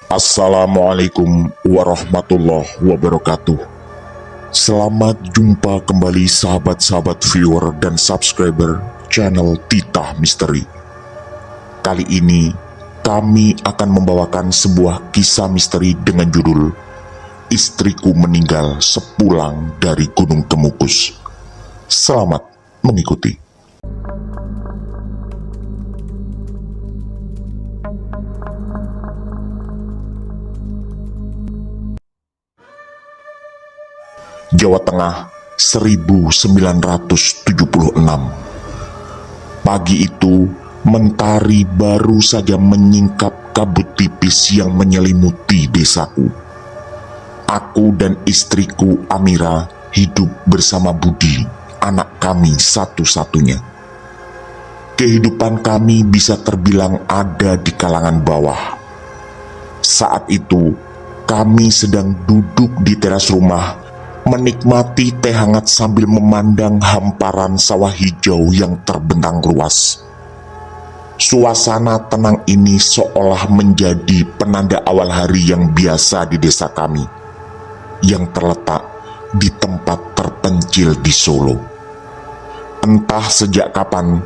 Assalamualaikum warahmatullahi wabarakatuh. Selamat jumpa kembali sahabat-sahabat viewer dan subscriber channel Titah Misteri. Kali ini kami akan membawakan sebuah kisah misteri dengan judul Istriku Meninggal Sepulang dari Gunung Kemukus. Selamat mengikuti. Jawa Tengah 1976. Pagi itu, mentari baru saja menyingkap kabut tipis yang menyelimuti desaku. Aku dan istriku Amira hidup bersama Budi, anak kami satu-satunya. Kehidupan kami bisa terbilang ada di kalangan bawah. Saat itu, kami sedang duduk di teras rumah menikmati teh hangat sambil memandang hamparan sawah hijau yang terbentang luas. Suasana tenang ini seolah menjadi penanda awal hari yang biasa di desa kami, yang terletak di tempat terpencil di Solo. Entah sejak kapan,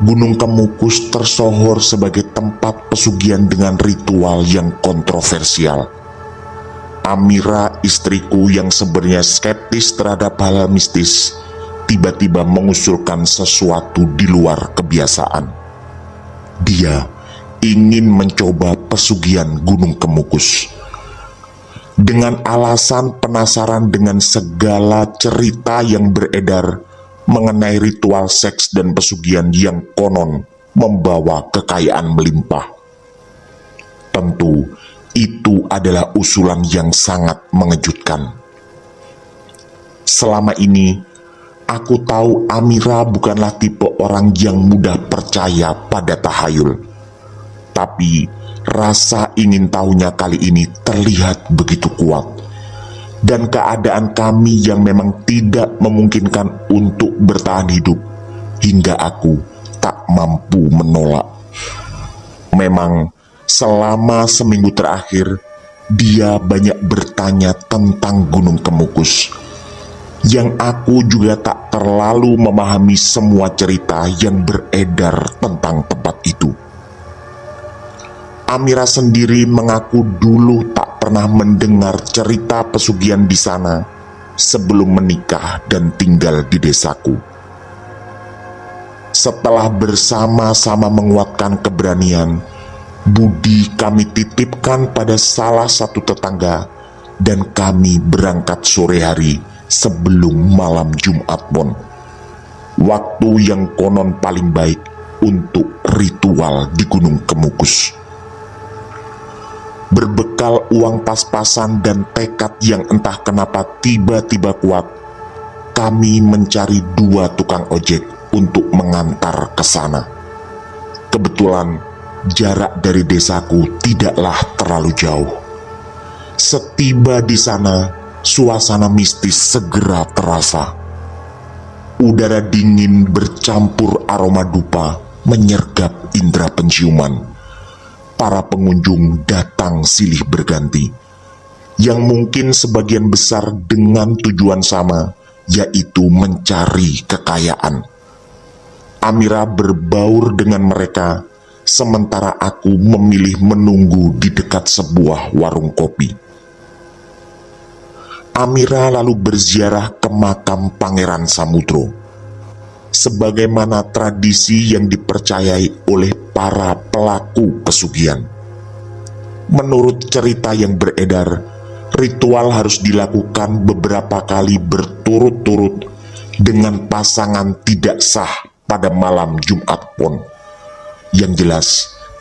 Gunung Kemukus tersohor sebagai tempat pesugihan dengan ritual yang kontroversial. Amira, istriku yang sebenarnya skeptis terhadap hal mistis, tiba-tiba mengusulkan sesuatu di luar kebiasaan. Dia ingin mencoba pesugihan Gunung Kemukus. Dengan alasan penasaran dengan segala cerita yang beredar mengenai ritual seks dan pesugihan yang konon membawa kekayaan melimpah. Tentu, itu adalah usulan yang sangat mengejutkan. Selama ini, aku tahu Amira bukanlah tipe orang yang mudah percaya pada tahayul. Tapi, rasa ingin tahunya kali ini terlihat begitu kuat. Dan keadaan kami yang memang tidak memungkinkan untuk bertahan hidup, hingga aku tak mampu menolak. Memang, selama seminggu terakhir, dia banyak bertanya tentang Gunung Kemukus, yang aku juga tak terlalu memahami semua cerita yang beredar tentang tempat itu. Amira sendiri mengaku dulu tak pernah mendengar cerita pesugihan di sana sebelum menikah dan tinggal di desaku. Setelah bersama-sama menguatkan keberanian, Budi kami titipkan pada salah satu tetangga dan kami berangkat sore hari sebelum malam Jumat Pon. Waktu yang konon paling baik untuk ritual di Gunung Kemukus. Berbekal uang pas-pasan dan tekad yang entah kenapa tiba-tiba kuat, kami mencari 2 tukang ojek untuk mengantar ke sana. Kebetulan jarak dari desaku tidaklah terlalu jauh. Setiba di sana, suasana mistis segera terasa. Udara dingin bercampur aroma dupa menyergap indera penciuman. Para pengunjung datang silih berganti, yang mungkin sebagian besar dengan tujuan sama, yaitu mencari kekayaan. Amira berbaur dengan mereka, sementara aku memilih menunggu di dekat sebuah warung kopi. Amira lalu berziarah ke makam Pangeran Samudro, sebagaimana tradisi yang dipercayai oleh para pelaku pesugihan. Menurut cerita yang beredar, ritual harus dilakukan beberapa kali berturut-turut dengan pasangan tidak sah pada malam Jumat Pon. Yang jelas,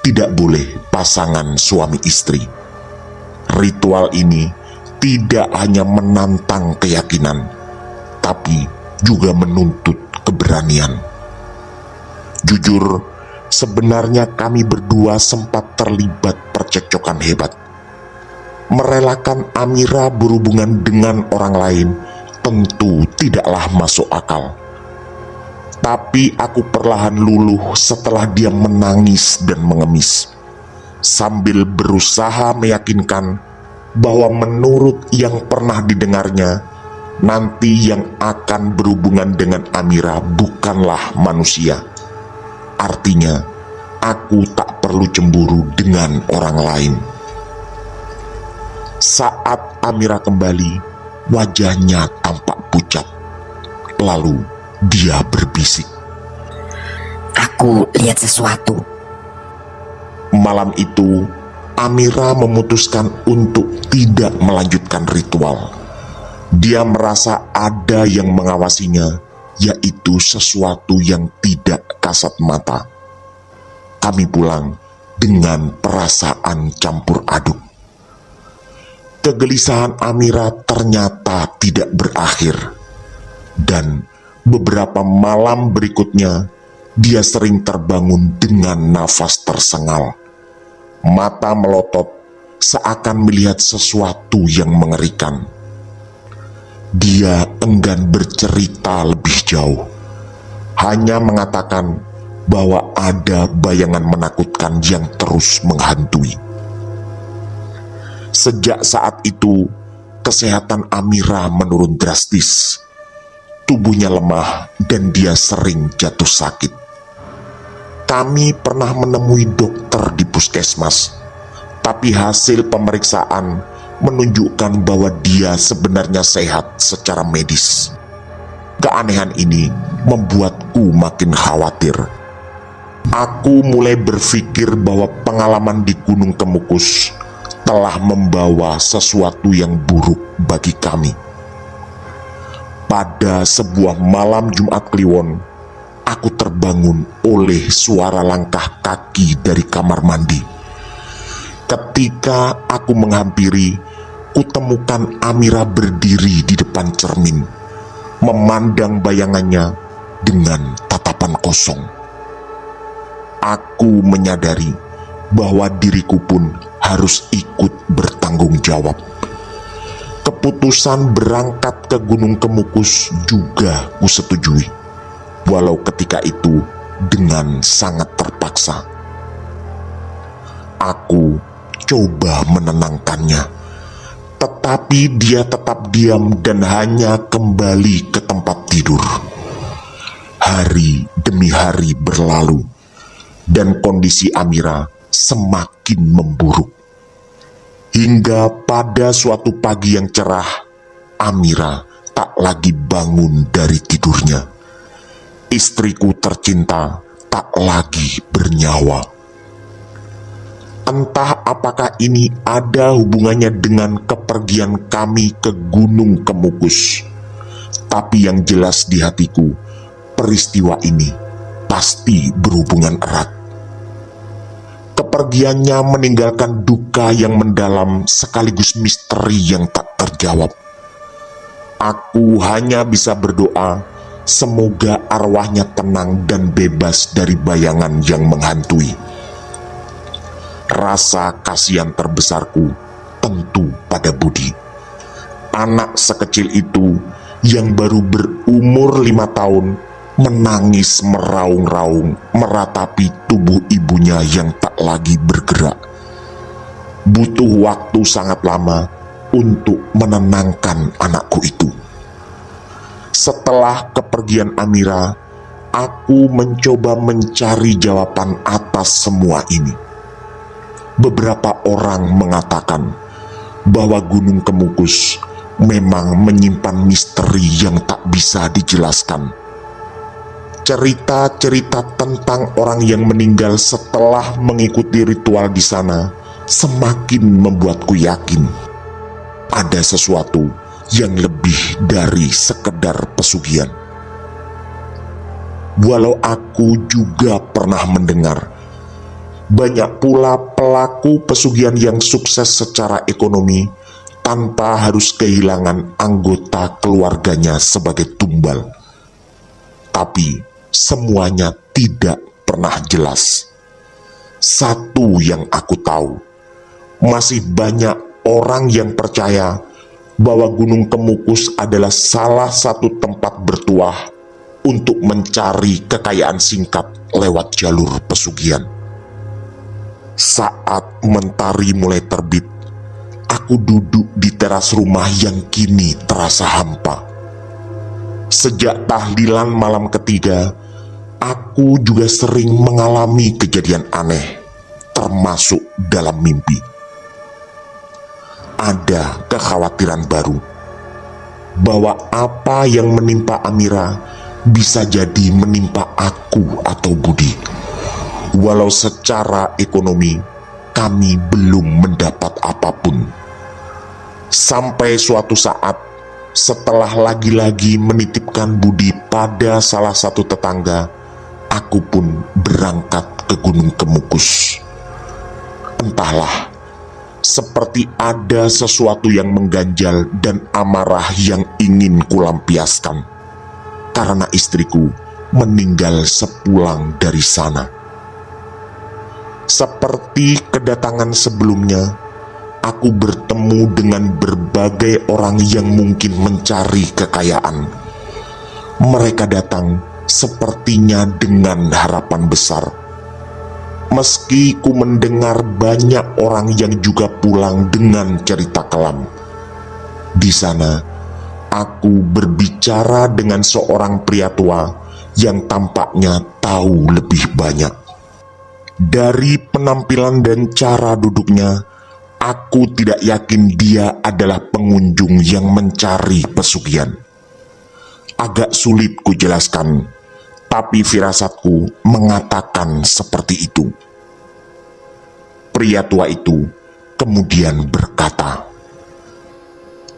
tidak boleh pasangan suami istri. Ritual ini tidak hanya menantang keyakinan, tapi juga menuntut keberanian. Jujur, sebenarnya kami berdua sempat terlibat percekcokan hebat. Merelakan Amira berhubungan dengan orang lain tentu tidaklah masuk akal. Tapi aku perlahan luluh setelah dia menangis dan mengemis. sambil berusaha meyakinkan bahwa menurut yang pernah didengarnya, nanti yang akan berhubungan dengan Amira bukanlah manusia. Artinya, aku tak perlu cemburu dengan orang lain. Saat Amira kembali, wajahnya tampak pucat. Lalu dia berbisik, "Aku lihat sesuatu." Malam itu, Amira memutuskan untuk tidak melanjutkan ritual. Dia merasa ada yang mengawasinya, yaitu sesuatu yang tidak kasat mata. Kami pulang dengan perasaan campur aduk. Kegelisahan Amira ternyata tidak berakhir, dan beberapa malam berikutnya dia sering terbangun dengan nafas tersengal. Mata melotot seakan melihat sesuatu yang mengerikan. Dia enggan bercerita lebih jauh, hanya mengatakan bahwa ada bayangan menakutkan yang terus menghantui. Sejak saat itu, kesehatan Amira menurun drastis. Tubuhnya lemah dan dia sering jatuh sakit. Kami pernah menemui dokter di puskesmas, tapi hasil pemeriksaan menunjukkan bahwa dia sebenarnya sehat secara medis. Keanehan ini membuatku makin khawatir. Aku mulai berpikir bahwa pengalaman di Gunung Kemukus telah membawa sesuatu yang buruk bagi kami. Pada sebuah malam Jumat Kliwon, aku terbangun oleh suara langkah kaki dari kamar mandi. Ketika aku menghampiri, kutemukan Amira berdiri di depan cermin, memandang bayangannya dengan tatapan kosong. Aku menyadari bahwa diriku pun harus ikut bertanggung jawab. Keputusan berangkat ke Gunung Kemukus juga kusetujui, walau ketika itu dengan sangat terpaksa. Aku coba menenangkannya, tetapi dia tetap diam dan hanya kembali ke tempat tidur. Hari demi hari berlalu, dan kondisi Amira semakin memburuk. Hingga pada suatu pagi yang cerah, Amira tak lagi bangun dari tidurnya. Istriku tercinta tak lagi bernyawa. Entah apakah ini ada hubungannya dengan kepergian kami ke Gunung Kemukus, tapi yang jelas di hatiku, peristiwa ini pasti berhubungan erat. Kepergiannya meninggalkan duka yang mendalam sekaligus misteri yang tak terjawab. Aku hanya bisa berdoa semoga arwahnya tenang dan bebas dari bayangan yang menghantui. Rasa kasihan terbesarku tentu pada Budi. Anak sekecil itu yang baru berumur 5 tahun menangis meraung-raung meratapi tubuh ibunya yang tak lagi bergerak. Butuh waktu sangat lama untuk menenangkan anakku itu. Setelah kepergian Amira, aku mencoba mencari jawaban atas semua ini. Beberapa orang mengatakan bahwa Gunung Kemukus memang menyimpan misteri yang tak bisa dijelaskan. Cerita-cerita tentang orang yang meninggal setelah mengikuti ritual di sana semakin membuatku yakin ada sesuatu yang lebih dari sekedar pesugihan. Walau aku juga pernah mendengar banyak pula pelaku pesugihan yang sukses secara ekonomi tanpa harus kehilangan anggota keluarganya sebagai tumbal. Tapi semuanya tidak pernah jelas. Satu yang aku tahu, masih banyak orang yang percaya bahwa Gunung Kemukus adalah salah satu tempat bertuah untuk mencari kekayaan singkat lewat jalur pesugihan. Saat mentari mulai terbit, aku duduk di teras rumah yang kini terasa hampa. Sejak tahlilan malam ketiga, aku juga sering mengalami kejadian aneh, termasuk dalam mimpi. Ada kekhawatiran baru bahwa apa yang menimpa Amira bisa jadi menimpa aku atau Budi, walau secara ekonomi kami belum mendapat apapun. Sampai suatu saat, setelah lagi-lagi menitipkan Budi pada salah satu tetangga, aku pun berangkat ke Gunung Kemukus. Entahlah, seperti ada sesuatu yang mengganjal dan amarah yang ingin kulampiaskan, karena istriku meninggal sepulang dari sana. Seperti kedatangan sebelumnya, aku bertemu dengan berbagai orang yang mungkin mencari kekayaan. Mereka datang sepertinya dengan harapan besar. Meski ku mendengar banyak orang yang juga pulang dengan cerita kelam. Di sana, aku berbicara dengan seorang pria tua yang tampaknya tahu lebih banyak. Dari penampilan dan cara duduknya, aku tidak yakin dia adalah pengunjung yang mencari pesugihan. Agak sulit ku jelaskan, tapi firasatku mengatakan seperti itu. Pria tua itu kemudian berkata,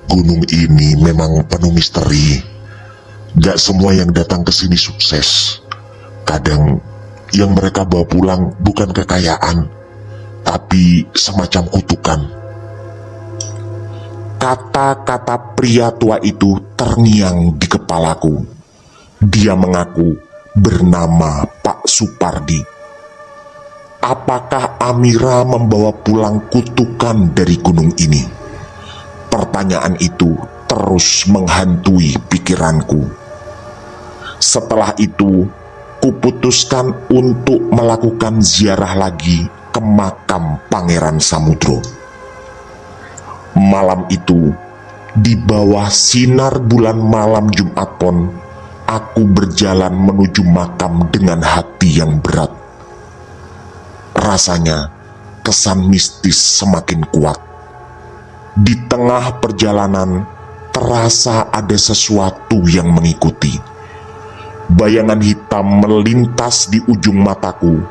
"Gunung ini memang penuh misteri. Gak semua yang datang ke sini sukses. Kadang yang mereka bawa pulang bukan kekayaan, tapi semacam kutukan." Kata-kata pria tua itu terngiang di kepalaku. Dia mengaku bernama Pak Supardi. Apakah Amira membawa pulang kutukan dari gunung ini? Pertanyaan itu terus menghantui pikiranku. Setelah itu, kuputuskan untuk melakukan ziarah lagi ke makam Pangeran Samudro. Malam itu, di bawah sinar bulan malam Jumat Pon, aku berjalan menuju makam dengan hati yang berat. Rasanya kesan mistis semakin kuat. Di tengah perjalanan, terasa ada sesuatu yang mengikuti. Bayangan hitam melintas di ujung mataku,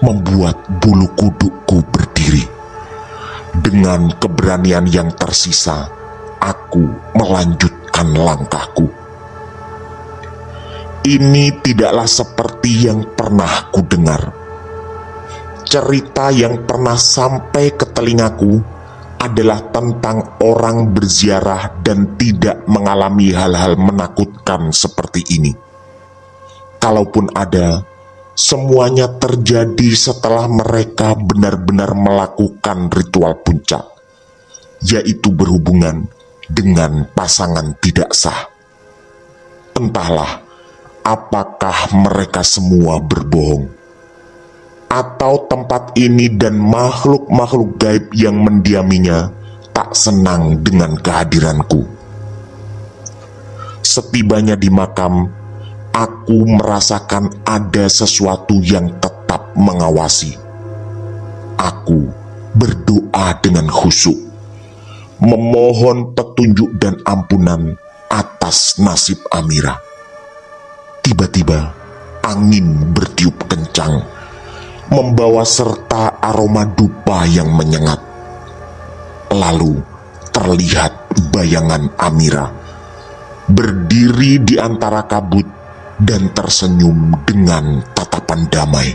membuat bulu kudukku berdiri. Dengan keberanian yang tersisa, aku melanjutkan langkahku. Ini tidaklah seperti yang pernah kudengar. Cerita yang pernah sampai ke telingaku adalah tentang orang berziarah dan tidak mengalami hal-hal menakutkan seperti ini. Kalaupun ada, semuanya terjadi setelah mereka benar-benar melakukan ritual puncak, yaitu berhubungan dengan pasangan tidak sah. Entahlah, apakah mereka semua berbohong, atau tempat ini dan makhluk-makhluk gaib yang mendiaminya tak senang dengan kehadiranku. Setibanya di makam, aku merasakan ada sesuatu yang tetap mengawasi. Aku berdoa dengan khusyuk, memohon petunjuk dan ampunan atas nasib Amira. Tiba-tiba angin bertiup kencang, membawa serta aroma dupa yang menyengat. Lalu terlihat bayangan Amira berdiri di antara kabut dan tersenyum dengan tatapan damai.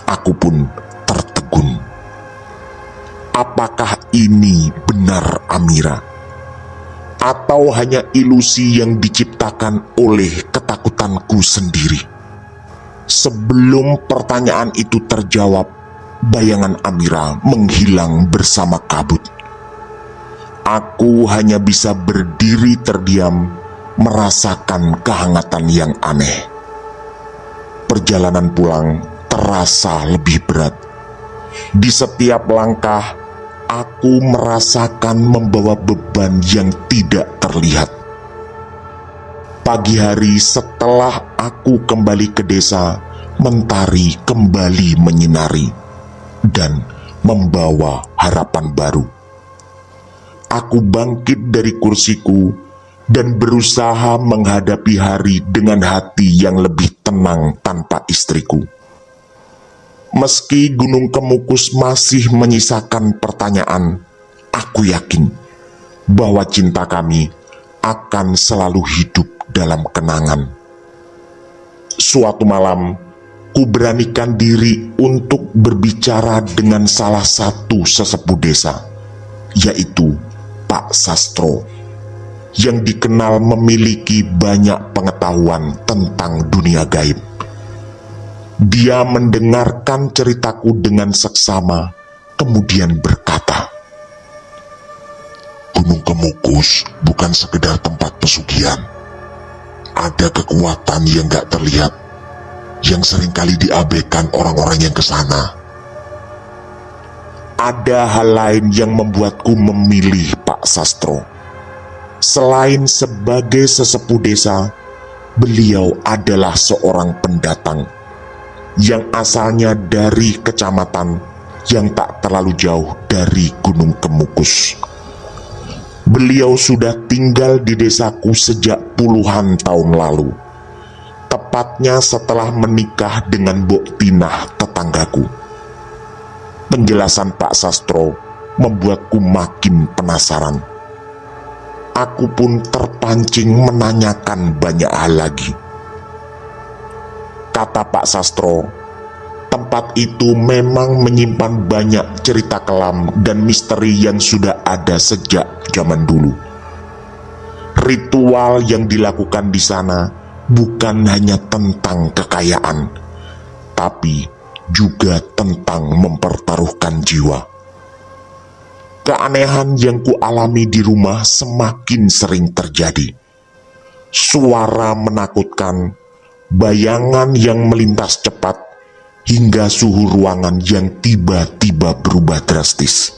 Aku pun tertegun. Apakah ini benar Amira? Atau hanya ilusi yang diciptakan oleh ketakutanku sendiri? Sebelum pertanyaan itu terjawab, bayangan Amira menghilang bersama kabut. Aku hanya bisa berdiri terdiam, merasakan kehangatan yang aneh. Perjalanan pulang terasa lebih berat. Di setiap langkah, aku merasakan membawa beban yang tidak terlihat. Pagi hari setelah aku kembali ke desa, mentari kembali menyinari dan membawa harapan baru. Aku bangkit dari kursiku dan berusaha menghadapi hari dengan hati yang lebih tenang tanpa istriku. Meski Gunung Kemukus masih menyisakan pertanyaan, aku yakin bahwa cinta kami akan selalu hidup dalam kenangan. Suatu malam, ku beranikan diri untuk berbicara dengan salah satu sesepuh desa, yaitu Pak Sastro, yang dikenal memiliki banyak pengetahuan tentang dunia gaib. Dia mendengarkan ceritaku dengan seksama, kemudian berkata, Gunung Kemukus bukan sekedar tempat pesugihan. Ada kekuatan yang gak terlihat, yang seringkali diabaikan orang-orang yang kesana. ada hal lain yang membuatku memilih Pak Sastro. Selain sebagai sesepuh desa, beliau adalah seorang pendatang yang asalnya dari kecamatan yang tak terlalu jauh dari Gunung Kemukus. Beliau sudah tinggal di desaku sejak puluhan tahun lalu, tepatnya setelah menikah dengan Mbok Tinah, tetanggaku. Penjelasan Pak Sastro membuatku makin penasaran. Aku pun terpancing menanyakan banyak hal lagi. Kata Pak Sastro, tempat itu memang menyimpan banyak cerita kelam dan misteri yang sudah ada sejak zaman dulu. Ritual yang dilakukan di sana bukan hanya tentang kekayaan, tapi juga tentang mempertaruhkan jiwa. Keanehan yang kualami di rumah semakin sering terjadi. Suara menakutkan, bayangan yang melintas cepat, hingga suhu ruangan yang tiba-tiba berubah drastis.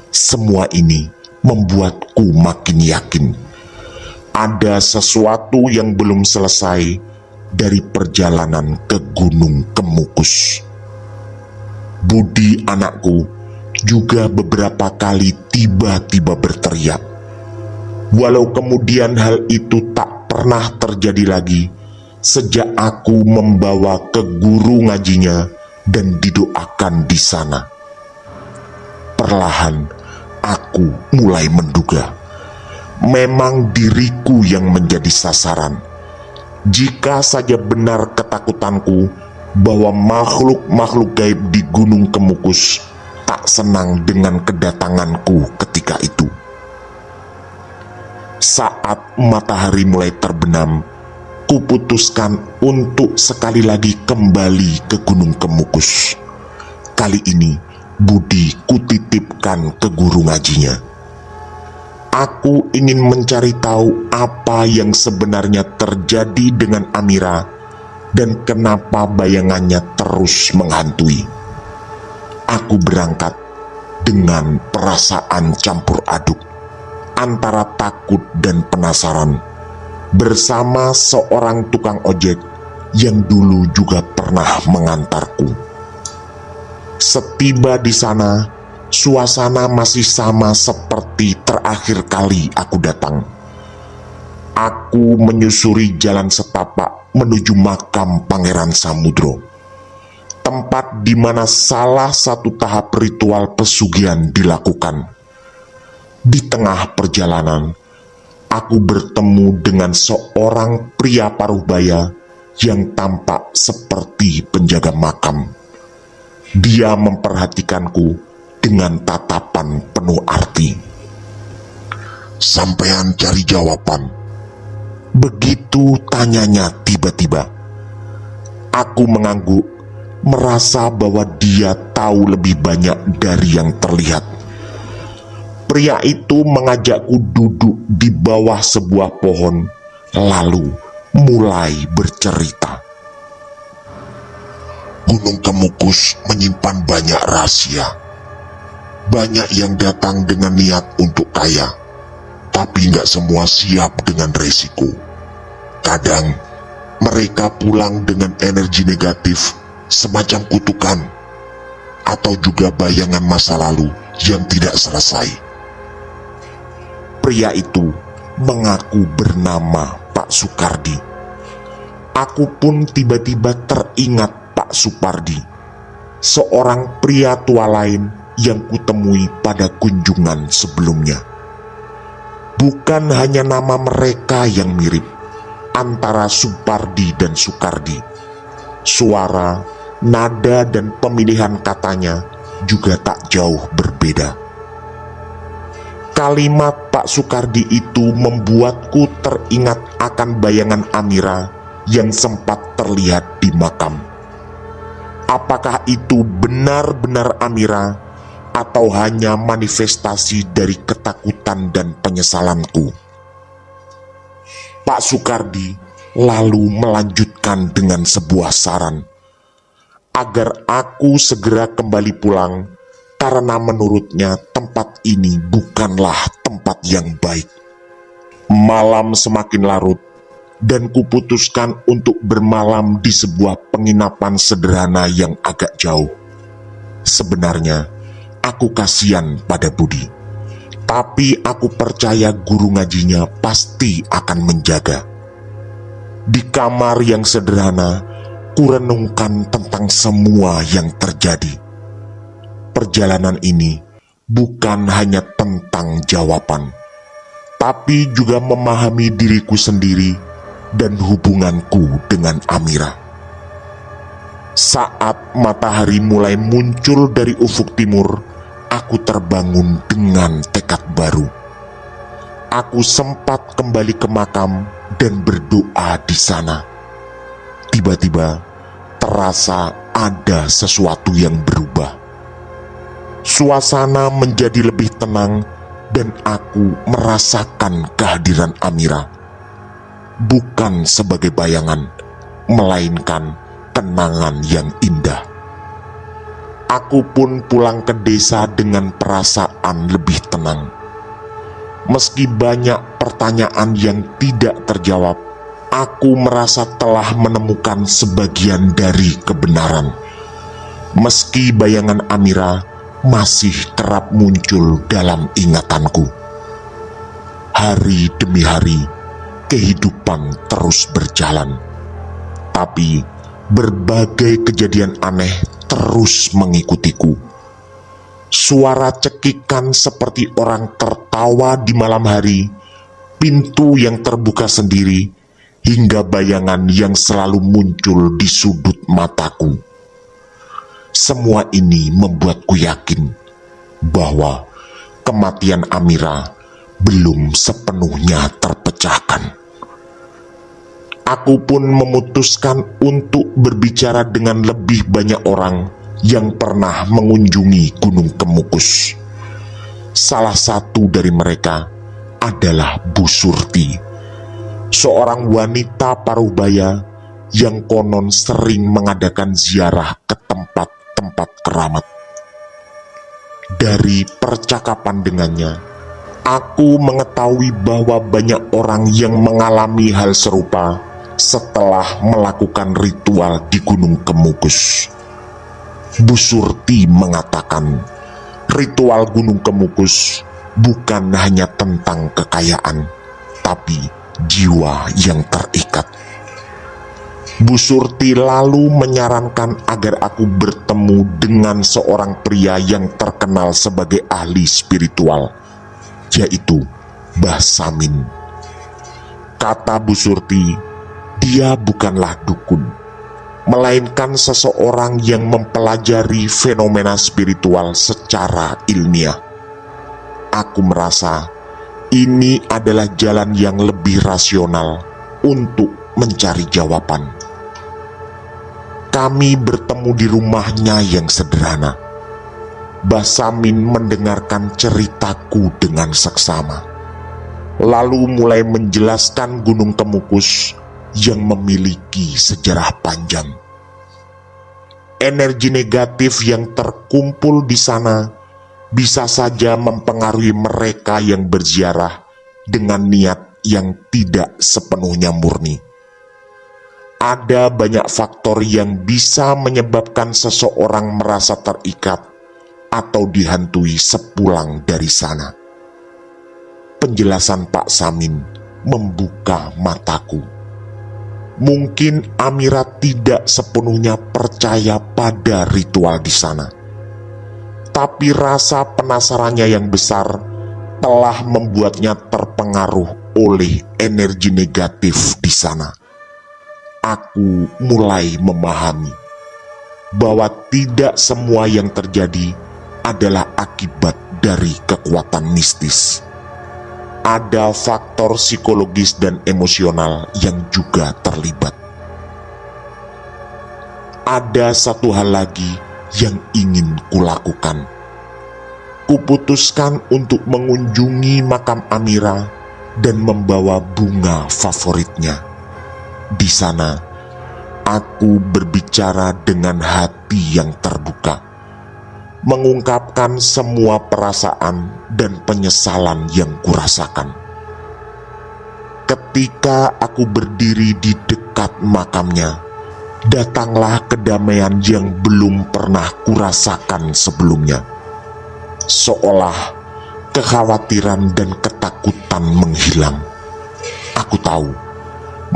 Semua ini membuatku makin yakin ada sesuatu yang belum selesai dari perjalanan ke Gunung Kemukus. Budi anakku juga beberapa kali tiba-tiba berteriak. Walau kemudian hal itu tak pernah terjadi lagi sejak aku membawa ke guru ngajinya dan didoakan di sana. Perlahan aku mulai menduga memang diriku yang menjadi sasaran. Jika saja benar ketakutanku bahwa makhluk-makhluk gaib di Gunung Kemukus tak senang dengan kedatanganku ketika itu. Saat matahari mulai terbenam, kuputuskan untuk sekali lagi kembali ke Gunung Kemukus. Kali ini Budi kutitipkan ke guru ngajinya. Aku ingin mencari tahu apa yang sebenarnya terjadi dengan Amira dan kenapa bayangannya terus menghantui. Aku berangkat dengan perasaan campur aduk antara takut dan penasaran, bersama seorang tukang ojek yang dulu juga pernah mengantarku. Setiba di sana, suasana masih sama seperti terakhir kali aku datang. Aku menyusuri jalan setapak menuju makam Pangeran Samudro, tempat di mana salah satu tahap ritual pesugihan dilakukan. Di tengah perjalanan, aku bertemu dengan seorang pria paruh baya yang tampak seperti penjaga makam. Dia memperhatikanku dengan tatapan penuh arti. Sampean cari jawaban. Begitu tanyanya tiba-tiba. Aku mengangguk, merasa bahwa dia tahu lebih banyak dari yang terlihat. Pria itu mengajakku duduk di bawah sebuah pohon, lalu mulai bercerita. Gunung Kemukus menyimpan banyak rahasia. Banyak yang datang dengan niat untuk kaya, tapi nggak semua siap dengan resiko. Kadang mereka pulang dengan energi negatif semacam kutukan atau juga bayangan masa lalu yang tidak selesai. Pria itu mengaku bernama Pak Sukardi. Aku pun tiba-tiba teringat Pak Supardi, seorang pria tua lain yang kutemui pada kunjungan sebelumnya. Bukan hanya nama mereka yang mirip antara Supardi dan Sukardi, suara, nada, dan pemilihan katanya juga tak jauh berbeda. Kalimat Pak Sukardi itu membuatku teringat akan bayangan Amira yang sempat terlihat di makam. Apakah itu benar-benar Amira atau hanya manifestasi dari ketakutan dan penyesalanku? Pak Sukardi lalu melanjutkan dengan sebuah saran agar aku segera kembali pulang, karena menurutnya tempat ini bukanlah tempat yang baik. Malam semakin larut dan kuputuskan untuk bermalam di sebuah penginapan sederhana yang agak jauh. Sebenarnya aku kasihan pada Budi, tapi aku percaya guru ngajinya pasti akan menjaga. Di kamar yang sederhana, kurenungkan tentang semua yang terjadi. Perjalanan ini bukan hanya tentang jawaban, tapi juga memahami diriku sendiri dan hubunganku dengan Amira. Saat matahari mulai muncul dari ufuk timur, aku terbangun dengan tekad baru. Aku sempat kembali ke makam dan berdoa di sana. Tiba-tiba terasa ada sesuatu yang berubah. Suasana menjadi lebih tenang dan aku merasakan kehadiran Amira. Bukan sebagai bayangan, melainkan kenangan yang indah. Aku pun pulang ke desa dengan perasaan lebih tenang. Meski banyak pertanyaan yang tidak terjawab, aku merasa telah menemukan sebagian dari kebenaran. Meski bayangan Amira masih kerap muncul dalam ingatanku. Hari demi hari, kehidupan terus berjalan. Tapi berbagai kejadian aneh terus mengikutiku. Suara cekikan seperti orang tertawa di malam hari, pintu yang terbuka sendiri, hingga bayangan yang selalu muncul di sudut mataku. Semua ini membuatku yakin bahwa kematian Amira belum sepenuhnya terpecahkan. Aku pun memutuskan untuk berbicara dengan lebih banyak orang yang pernah mengunjungi Gunung Kemukus. Salah satu dari mereka adalah Bu Surti, seorang wanita paruhbaya yang konon sering mengadakan ziarah ke tempat-tempat keramat. Dari percakapan dengannya, aku mengetahui bahwa banyak orang yang mengalami hal serupa setelah melakukan ritual di Gunung Kemukus. Bu Surti mengatakan, ritual Gunung Kemukus bukan hanya tentang kekayaan, tapi jiwa yang terikat. Bu Surti lalu menyarankan agar aku bertemu dengan seorang pria yang terkenal sebagai ahli spiritual, yaitu Mbah Samin. Kata Bu Surti, dia bukanlah dukun, melainkan seseorang yang mempelajari fenomena spiritual secara ilmiah. Aku merasa ini adalah jalan yang lebih rasional untuk mencari jawaban. Kami bertemu di rumahnya yang sederhana. Mbah Samin mendengarkan ceritaku dengan seksama, lalu mulai menjelaskan Gunung Kemukus yang memiliki sejarah panjang. energi negatif yang terkumpul di sana bisa saja mempengaruhi mereka yang berziarah dengan niat yang tidak sepenuhnya murni. Ada banyak faktor yang bisa menyebabkan seseorang merasa terikat atau dihantui sepulang dari sana. Penjelasan Pak Samin membuka mataku. Mungkin Amira tidak sepenuhnya percaya pada ritual di sana, tapi rasa penasarannya yang besar telah membuatnya terpengaruh oleh energi negatif di sana. Aku mulai memahami bahwa tidak semua yang terjadi adalah akibat dari kekuatan mistis. Ada faktor psikologis dan emosional yang juga terlibat. Ada satu hal lagi yang ingin kulakukan. Kuputuskan untuk mengunjungi makam Amira dan membawa bunga favoritnya. Di sana, aku berbicara dengan hati yang terbuka, mengungkapkan semua perasaan dan penyesalan yang kurasakan. Ketika aku berdiri di dekat makamnya, datanglah kedamaian yang belum pernah kurasakan sebelumnya. Seolah kekhawatiran dan ketakutan menghilang. Aku tahu,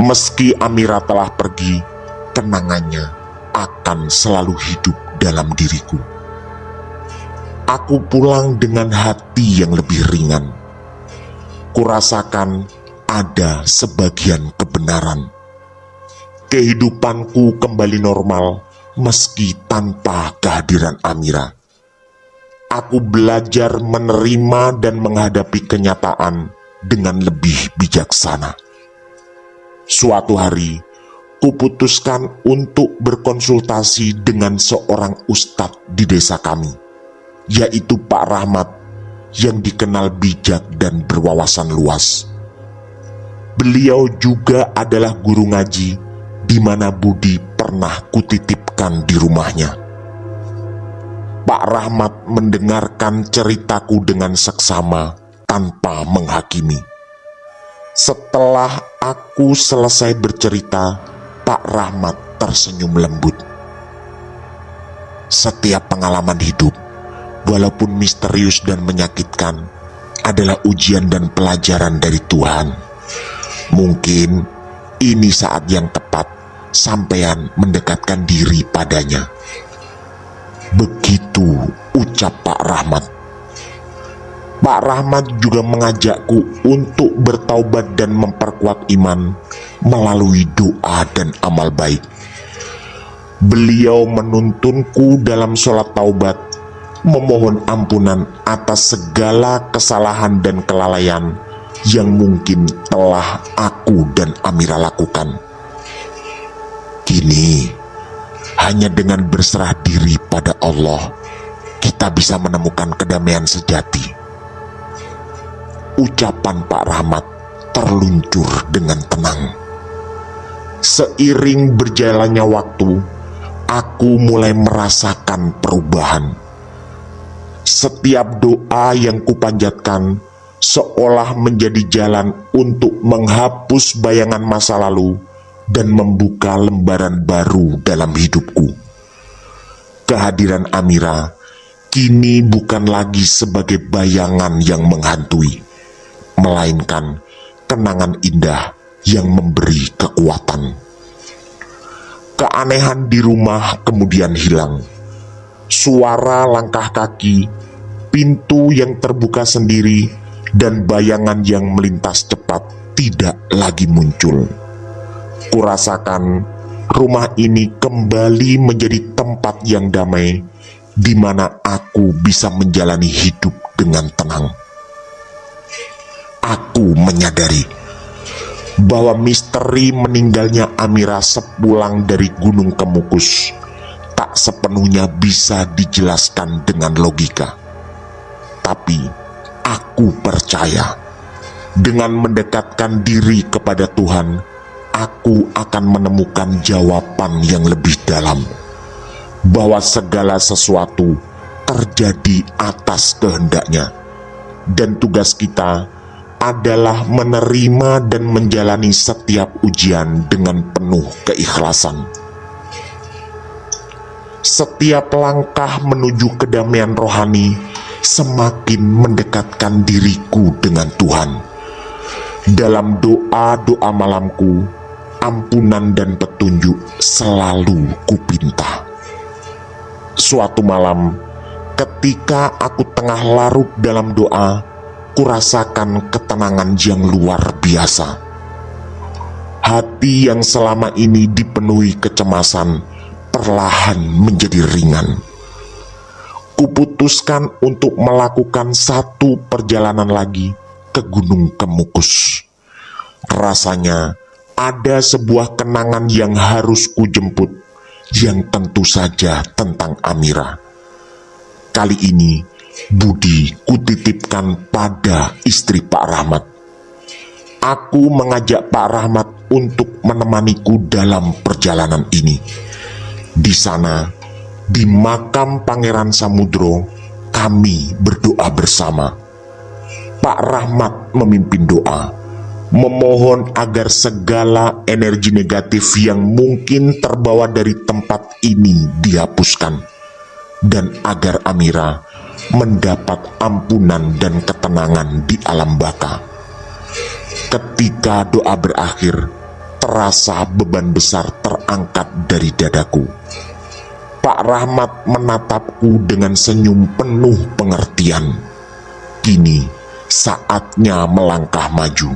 meski Amira telah pergi, kenangannya akan selalu hidup dalam diriku. Aku pulang dengan hati yang lebih ringan. Kurasakan ada sebagian kebenaran. Kehidupanku kembali normal meski tanpa kehadiran Amira. Aku belajar menerima dan menghadapi kenyataan dengan lebih bijaksana. Suatu hari, kuputuskan untuk berkonsultasi dengan seorang ustadz di desa kami, yaitu Pak Rahmat, yang dikenal bijak dan berwawasan luas. Beliau juga adalah guru ngaji di mana Budi pernah kutitipkan di rumahnya. Pak Rahmat mendengarkan ceritaku dengan seksama tanpa menghakimi. Setelah aku selesai bercerita, Pak Rahmat tersenyum lembut. Setiap pengalaman hidup, walaupun misterius dan menyakitkan, adalah ujian dan pelajaran dari Tuhan. Mungkin ini saat yang tepat sampean mendekatkan diri padanya. Begitu ucap Pak Rahmat. Pak Rahmat juga mengajakku untuk bertaubat dan memperkuat iman melalui doa dan amal baik. Beliau menuntunku dalam sholat taubat, memohon ampunan atas segala kesalahan dan kelalaian yang mungkin telah aku dan Amira lakukan. Kini, hanya dengan berserah diri pada Allah, kita bisa menemukan kedamaian sejati. Ucapan Pak Rahmat terluncur dengan tenang. Seiring berjalannya waktu, aku mulai merasakan perubahan. Setiap doa yang kupanjatkan seolah menjadi jalan untuk menghapus bayangan masa lalu dan membuka lembaran baru dalam hidupku. Kehadiran Amira kini bukan lagi sebagai bayangan yang menghantui, melainkan kenangan indah yang memberi kekuatan. Keanehan di rumah kemudian hilang. Suara langkah kaki, pintu yang terbuka sendiri, dan bayangan yang melintas cepat tidak lagi muncul. Kurasakan rumah ini kembali menjadi tempat yang damai, di mana aku bisa menjalani hidup dengan tenang. Aku menyadari bahwa misteri meninggalnya Amira sepulang dari Gunung Kemukus tak sepenuhnya bisa dijelaskan dengan logika. Tapi aku percaya dengan mendekatkan diri kepada Tuhan, aku akan menemukan jawaban yang lebih dalam. bahwa segala sesuatu terjadi atas kehendaknya, dan tugas kita adalah menerima dan menjalani setiap ujian dengan penuh keikhlasan. Setiap langkah menuju kedamaian rohani semakin mendekatkan diriku dengan Tuhan. Dalam doa-doa malamku, ampunan dan petunjuk selalu kupinta. Suatu malam, ketika aku tengah larut dalam doa, kurasakan ketenangan yang luar biasa. Hati yang selama ini dipenuhi kecemasan perlahan menjadi ringan. Kuputuskan untuk melakukan satu perjalanan lagi ke Gunung Kemukus. Rasanya ada sebuah kenangan yang harus kujemput, yang tentu saja tentang Amira. Kali ini budi kutitipkan pada istri Pak Rahmat. Aku mengajak Pak Rahmat untuk menemaniku dalam perjalanan ini. Di sana, di makam Pangeran Samudro, kami berdoa bersama. Pak Rahmat memimpin doa, memohon agar segala energi negatif yang mungkin terbawa dari tempat ini dihapuskan, dan agar Amira mendapat ampunan dan ketenangan di alam baka. Ketika doa berakhir, terasa beban besar terangkat dari dadaku. Pak Rahmat menatapku dengan senyum penuh pengertian. Kini saatnya melangkah maju.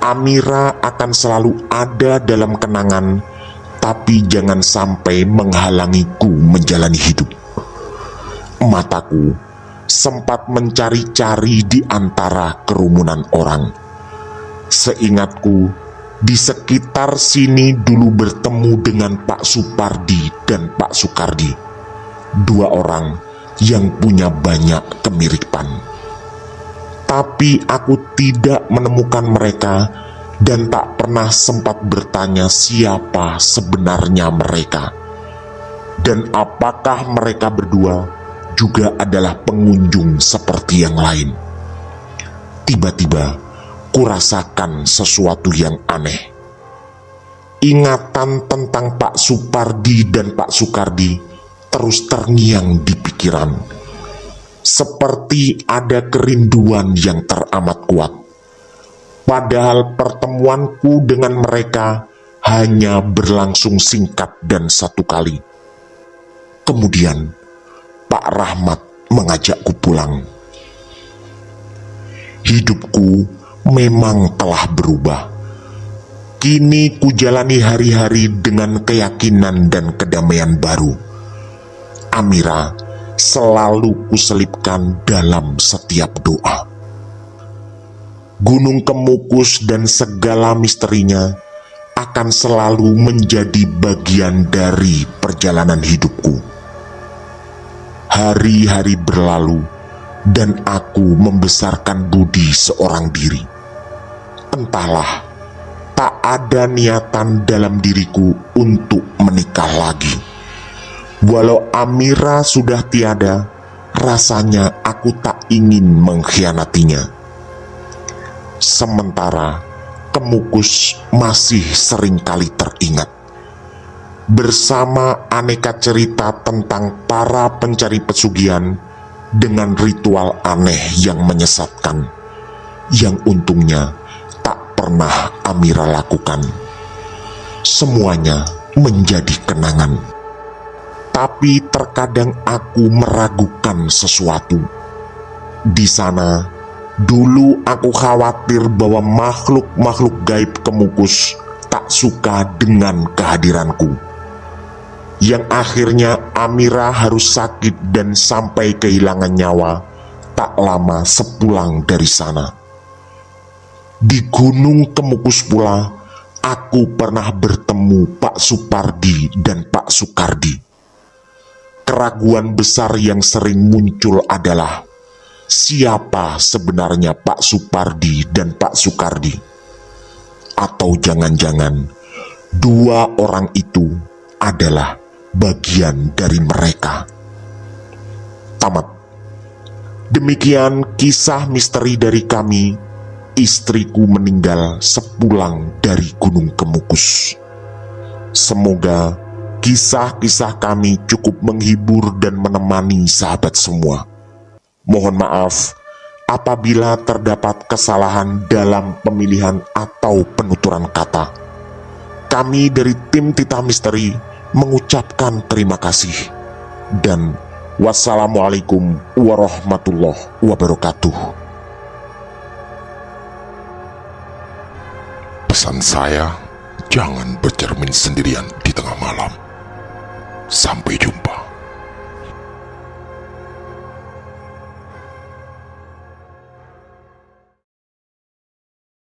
Amira akan selalu ada dalam kenangan, tapi jangan sampai menghalangiku menjalani hidup. Mataku sempat mencari-cari di antara kerumunan orang. Seingatku, di sekitar sini dulu bertemu dengan Pak Supardi dan Pak Sukardi, dua orang yang punya banyak kemiripan. Tapi aku tidak menemukan mereka dan tak pernah sempat bertanya siapa sebenarnya mereka, dan apakah mereka berdua juga adalah pengunjung seperti yang lain. Tiba-tiba kurasakan sesuatu yang aneh. Ingatan tentang Pak Supardi dan Pak Sukardi terus terngiang di pikiran. Seperti ada kerinduan yang teramat kuat. Padahal pertemuanku dengan mereka hanya berlangsung singkat dan satu kali. Kemudian Pak Rahmat mengajakku pulang. Hidupku memang telah berubah. Kini kujalani hari-hari dengan keyakinan dan kedamaian baru. Amira selalu kuselipkan dalam setiap doa. Gunung Kemukus dan segala misterinya akan selalu menjadi bagian dari perjalanan hidupku. Hari-hari berlalu dan aku membesarkan budi seorang diri. Entahlah, tak ada niatan dalam diriku untuk menikah lagi. Walau Amira sudah tiada, rasanya aku tak ingin mengkhianatinya. Sementara Kemukus masih seringkali teringat. Bersama aneka cerita tentang para pencari pesugihan dengan ritual aneh yang menyesatkan, yang untungnya tak pernah Amira lakukan. Semuanya menjadi kenangan. Tapi terkadang aku meragukan sesuatu. Di sana, dulu aku khawatir bahwa makhluk-makhluk gaib Kemukus tak suka dengan kehadiranku, yang akhirnya Amira harus sakit dan sampai kehilangan nyawa tak lama sepulang dari sana. Di Gunung Kemukus pula, aku pernah bertemu Pak Supardi dan Pak Sukardi. Keraguan besar yang sering muncul adalah siapa sebenarnya Pak Supardi dan Pak Sukardi? Atau jangan-jangan dua orang itu adalah bagian dari mereka. Tamat. Demikian kisah misteri dari kami. Istriku meninggal sepulang dari Gunung Kemukus. Semoga kisah-kisah kami cukup menghibur dan menemani sahabat semua. Mohon maaf apabila terdapat kesalahan dalam pemilihan atau penuturan kata. Kami dari tim Tita Misteri mengucapkan terima kasih. Dan wassalamualaikum warahmatullahi wabarakatuh. Pesan saya, jangan bercermin sendirian di tengah malam. Sampai jumpa.